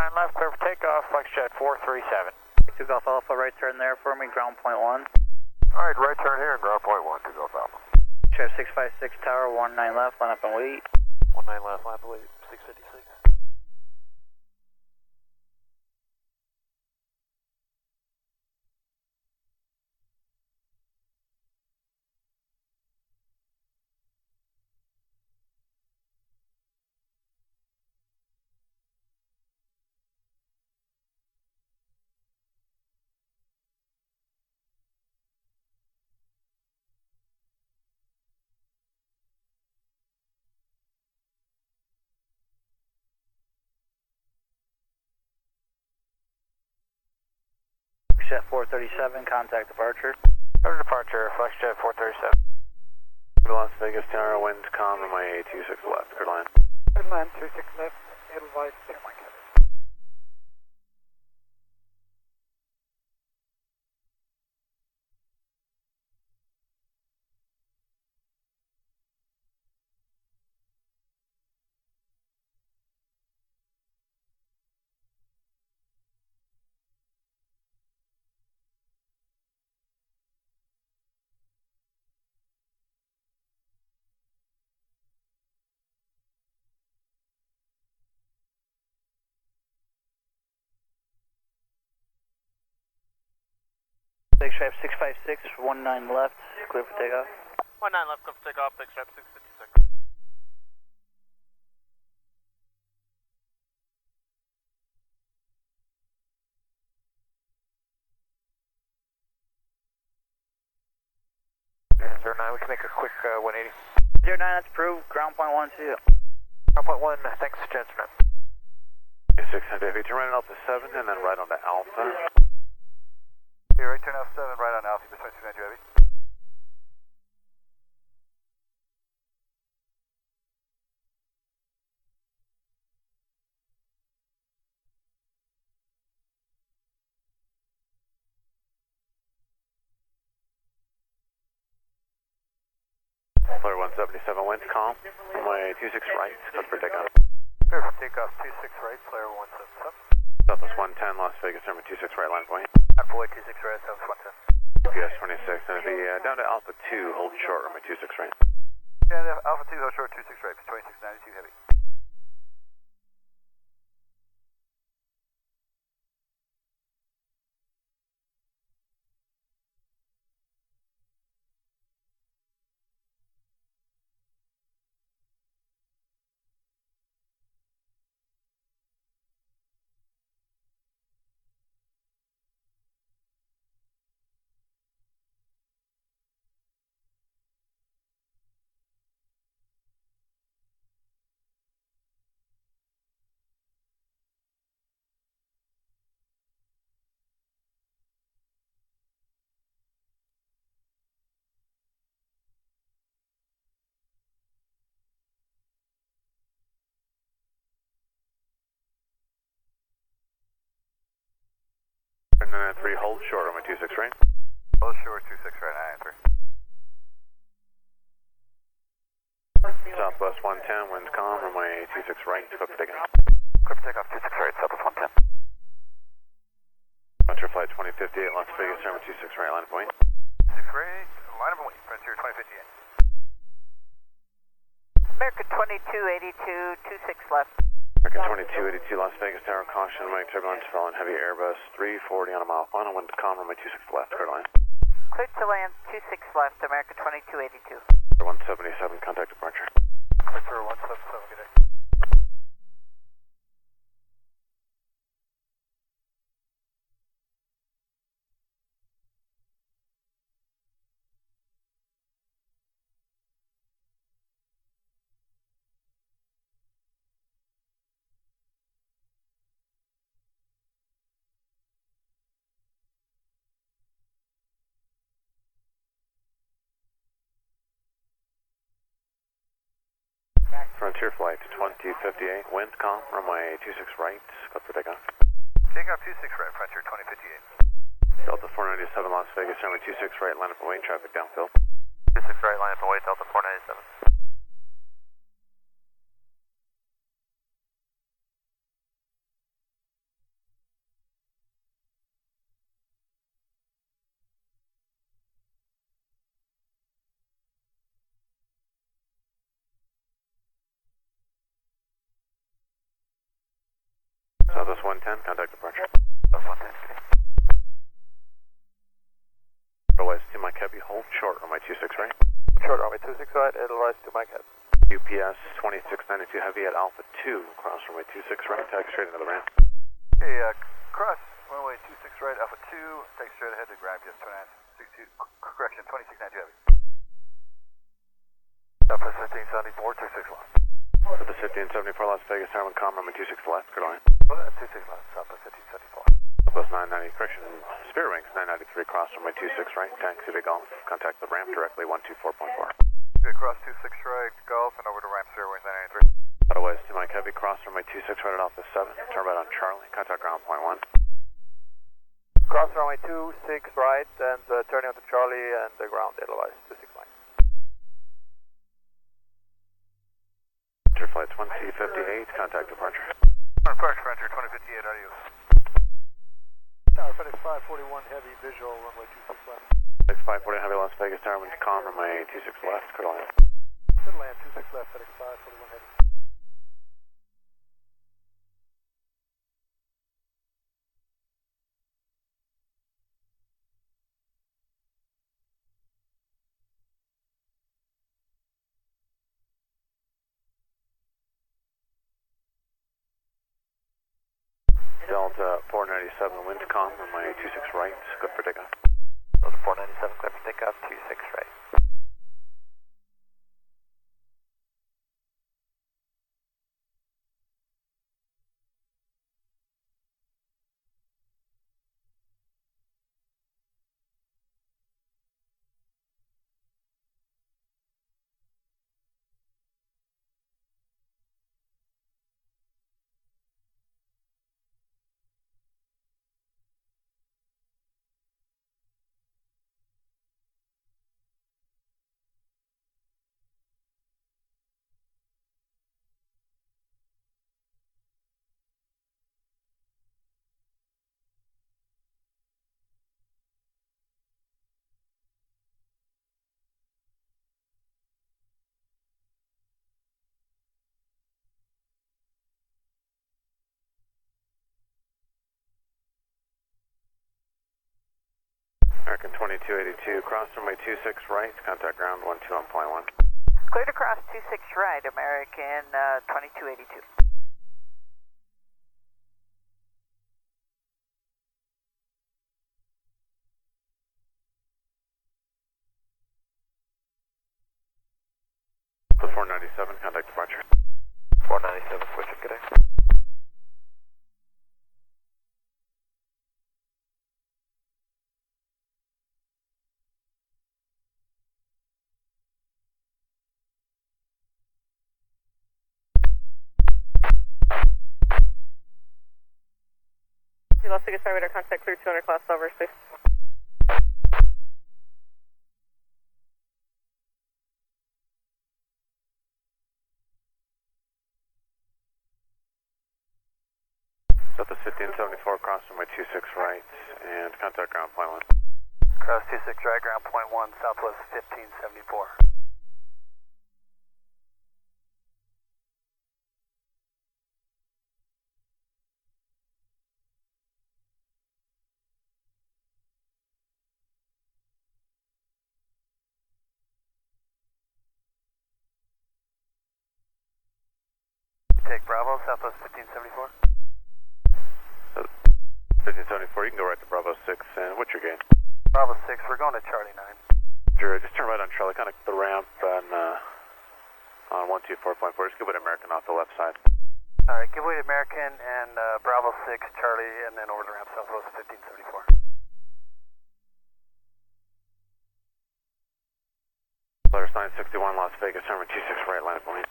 9 left, clear for takeoff, FlexJet 437. Took off Alpha, right turn there for me, ground point 1. Alright, right turn here and ground point 1, took off Alpha. Chef 656 tower, 19 left, line up and wait. 19 left, line up and wait, 656. Chef 437, contact departure. Order departure, FlexJet 437. Las Vegas Tower, wind calm, runway 26 left, good line. Good line, 26 left, Edelweiss, 6 line. Chef 656, 19 left, clear for takeoff. 19 left, clear for takeoff, FlexJet 656. Zero 9, we can make a quick 180. 09, that's approved, ground point 1 2. Ground point 1, thanks, Jensen. 600, if you turn right on Alpha 7 and then right onto Alpha. Okay, right turn Alpha 7, right on Alpha, this 22 heavy. Flare 177, wind calm, runway 26 right, good for takeoff. Clear for takeoff 26 right, flare 177. Southwest 110, Las Vegas, number 26 right, line point. Alpha 26 right, Southwest 110. PS 26, and it'll be down to Alpha 2, hold short, runway 26 right. Yeah, Alpha 2, hold short 26 right, 2692 heavy. And then 3, hold short, runway 26 right. Hold short 26 right, 93. Southwest 110, wind calm, runway 26 right, good for takeoff. Clear for takeoff 26 right, Southwest 110. Frontier flight 2058, Las Vegas, number 26 right, line point. 26 right, line up and wait, Frontier 2058. American 2282, 26 left. American 2282, Las Vegas Tower, caution, runway turbulence, following heavy Airbus 340 on a mile final, wind calm, runway 26 left, clear line. Clear to land 26 left, American 2282. 177, contact departure. Clear for 177, good day. Frontier flight 2058, wind calm, runway 26 right, good for takeoff. Takeoff 26 right, Frontier 2058. Delta 497, Las Vegas, number 26 right, line up and wait, traffic downfield. 26 right, line up and wait, Delta 497. Southwest 110, contact departure. Southwest 110, okay. Edelweiss to Mike Heavy, hold short runway 26 right. Short runway 26 right, Edelweiss to Mike Head. UPS 2692 Heavy at Alpha 2, cross runway 26 right, taxi straight into the ramp. Hey, cross runway 26 right, Alpha 2, take straight ahead to ground, just correction, 2692 Heavy. Southwest 1574, 26 left. Southwest 1574 Las Vegas, Tower 1 com, runway 26 left, good line. 26 left, Southwest 1574. Southwest 990, correction, Spirit Wings 993, cross runway 26 right, taxi to Golf, contact the ramp directly 124.4. Good, cross 26 right, Golf, and over to ramp Fairways 993. Edelweiss to Mike Heavy, cross runway 26 right at Alpha 7, turn right on Charlie, contact ground point 1. Cross runway 26 right and turning onto Charlie and the ground Edelweiss 26 Mike. Enter flight 2058, contact departure. Departure, enter 2058, how do you? Tower FedEx 541 heavy, visual runway 26 left. 6540 Heavy Las Vegas, Tower 1 com, runway 26 left, good line. Good land 26 left, FedEx 541 heavy. Delta 497 wind com, runway 26 right, good for takeoff. Delta 497, clear for takeoff, 26 right. American 2282, cross runway 26 right, contact ground 121.1. Clear to cross 26 right, American 2282. The 497, contact departure. 497, switching connect. Las Vegas Radar contact clear 200 class over, please. Delta 1574, cross runway 26 right, and contact ground point 1. Cross 26 right, ground point 1, Southwest 1574. Take Bravo, Southwest 1574. 1574, you can go right to Bravo 6, and what's your gain? Bravo 6, we're going to Charlie 9. Drew, just turn right on Charlie, kind of the ramp and on 124.4, just give it American off the left side. Alright, give way to American and Bravo 6, Charlie, and then over to ramp Southwest 1574. Polaris 961 Las Vegas, number 26 right, line of point.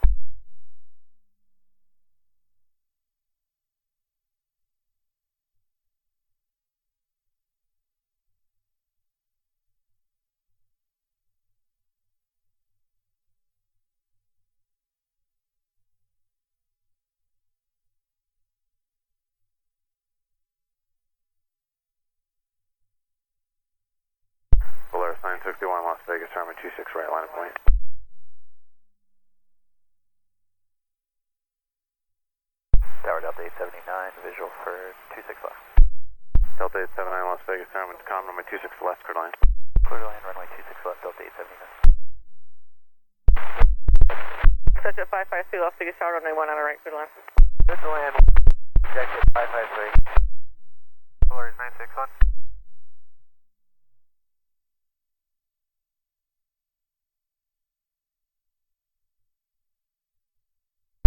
Polaris 961 Las Vegas, number 26 right, line of point. Tower Delta 879, visual for 26 left. Delta 879 Las Vegas, turn wind to calm, runway 26 left, clear to land. Clear to land, runway 26 left, Delta 879. Touch at 553 Las Vegas Tower, runway 1 on a right, clear to land. Good to land. Executive 553. Polaris 961.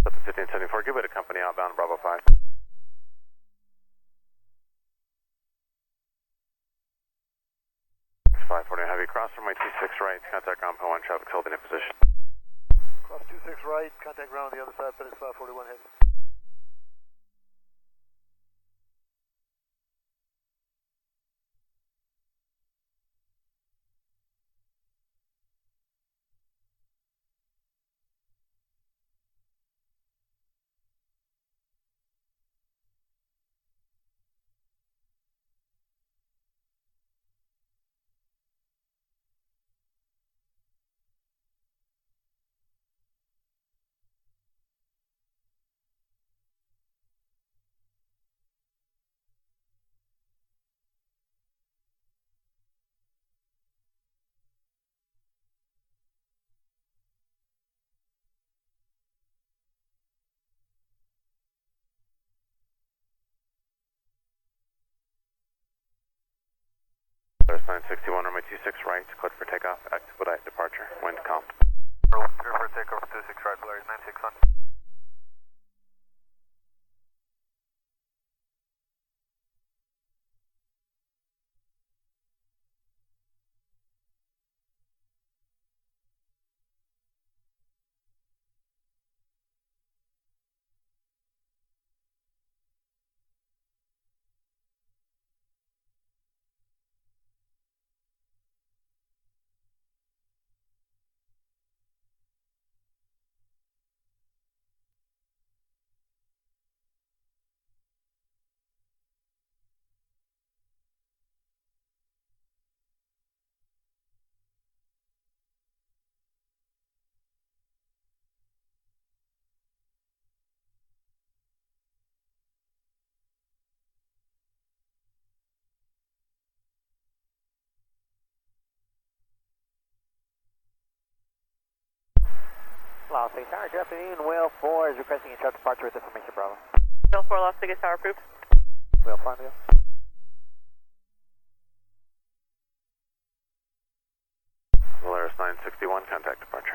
Delta 1574, give it a company outbound, Bravo 5. 540 heavy, cross runway 26 right, contact ground point 1, traffic holding in position. Cross 26 right, contact ground on the other side, FedEx 541 heavy. Polaris 961, runway 26 right, cleared for takeoff, expedite departure, wind calm. Clear for takeover 26 right, Polaris 961. Las Vegas Tower, good afternoon. Whale 4 is requesting a sharp departure with information, Bravo. Bill 4 Las Vegas Tower approved. Whale 4 on the go. Polaris 961, contact departure.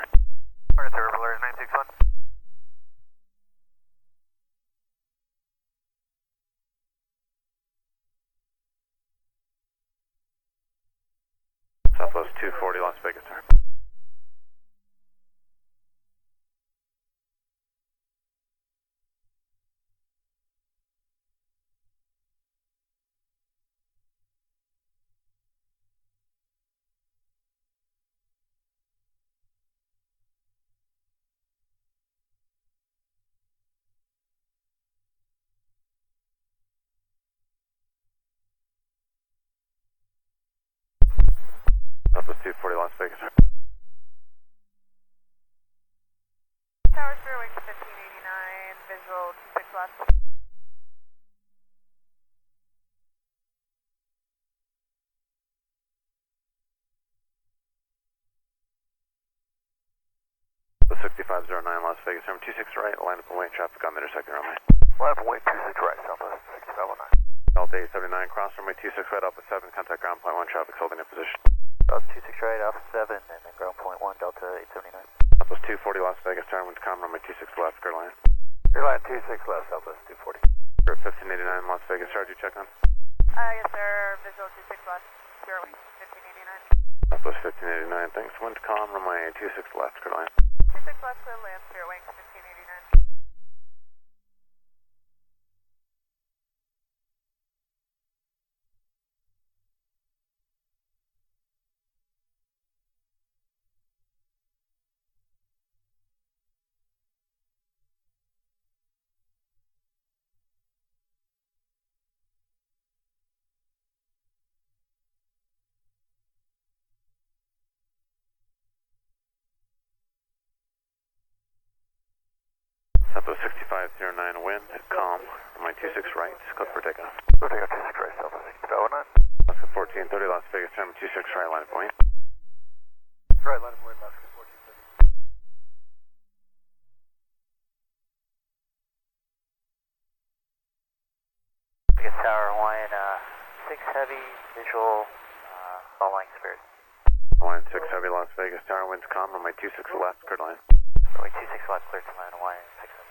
Target server, Polaris 961. Southwest 240 Las Vegas, turn. Southwest 240 Las Vegas, turn. Tower 0, wing 1589, visual 26 left. The 6509 Las Vegas, turn 26 right, line up and wait, traffic on the intersecting runway. Line up and wait 26 right, Southwest 6509. Delta 879, cross runway 26 right, Alpha 7, contact ground point 1, traffic holding in position. Delta 26 right, Alpha 7, and then ground point 1, Delta 879. Southwest 240 Las Vegas, turn wind to calm, runway 26 left, clear to land. Clear line 26 left, Southwest 240. You're at 1589 Las Vegas, charge you check on. Yes, sir. Visual 26 left. 0, wing 1589. Southwest 1589, thanks, wind to calm, runway 26 left, clear to land. 26 left, clear land, 0, wing 1589. Southwest 6509 wind, calm, runway 26 right, clear for takeoff. Go take out 26 right, Southwest 6509. Alaska 1430, Las Vegas, terminal 26 right, line of point. Right, line of point, Alaska 1430. Vegas Tower, Hawaiian, 6 heavy, visual, following Spirit. Hawaiian 6 heavy, Las Vegas, tower winds calm, runway 26 left, clear line. Runway 26 left, clear to land, Hawaiian, 6 heavy.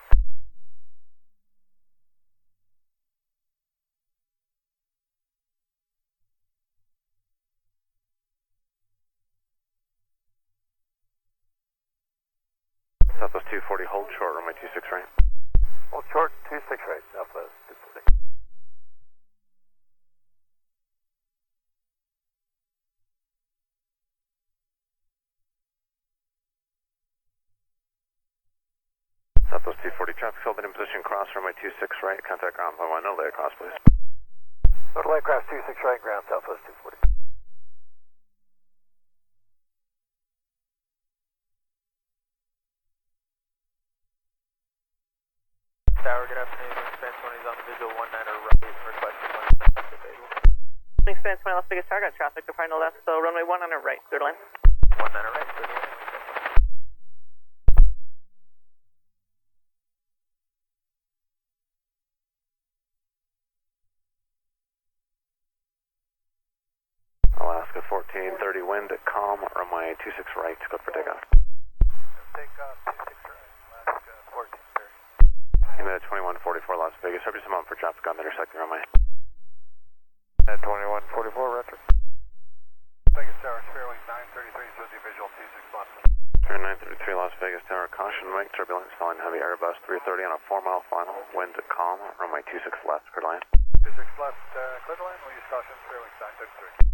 Southwest 240, hold short, runway 26 right. Hold short, 26 right, Southwest 240. Southwest 240, traffic held in position, cross runway 26 right, contact ground by 1, no layer cross, please. Go to Lightcraft 26 right, ground, Southwest 240. Tower, good afternoon. Wingspan 20 is on the visual 19 right, requesting 1 left available. Wingspan 20 Las Vegas Tower, got traffic to final left, so runway 100 right, clear line. 19 right, good line. Alaska 1430, wind, calm, runway 26 right, clear for takeoff. Take off 26 right, Alaska 1430. Unit 2144, Las Vegas, have some for traffic on the intersecting runway. At 2144, retro. Vegas Tower, Fairwing 933, so the visual 26 left. Turn 933, Las Vegas Tower, caution, wake, turbulence, following heavy Airbus 330 on a 4-mile final, wind calm, runway 26 left, clear line. 26 left, clear line, we'll use caution, Fairwing 933.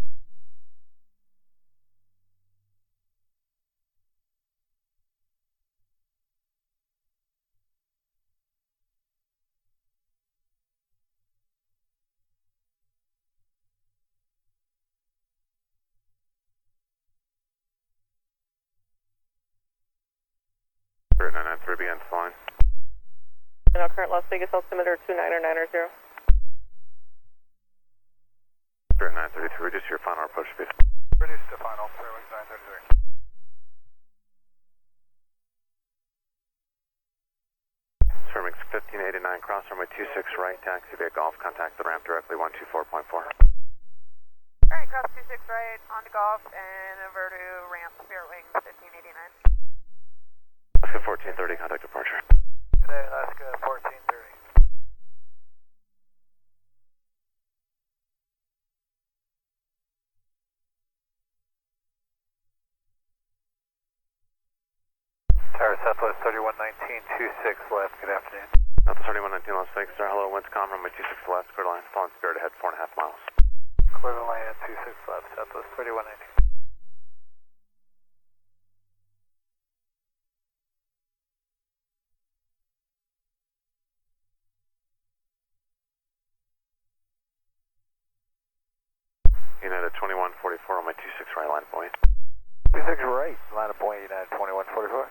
Spirit 993 begins flying. And our current Las Vegas altimeter 299er0. Spirit 933, reduce your final approach speed. Reduce to final, Fairwing 933. Termix 1589, cross runway 26 right, taxi via Golf, contact the ramp directly 124.4. Alright, cross 26 right, on to golf, and over to ramp, Spirit Wings 1589. Alaska 1430, contact departure. Today, Alaska 1430. Tower Southwest 3119, 26 left, good afternoon. Southwest 3119, Las Vegas, sir, hello, winds calm, runway 26 left, clear line, following Spirit ahead 4.5 miles. Clear to land, 26 left, Southwest 3119. United 2144, runway 26 right, line of point. 26 right, line of point, United 2144.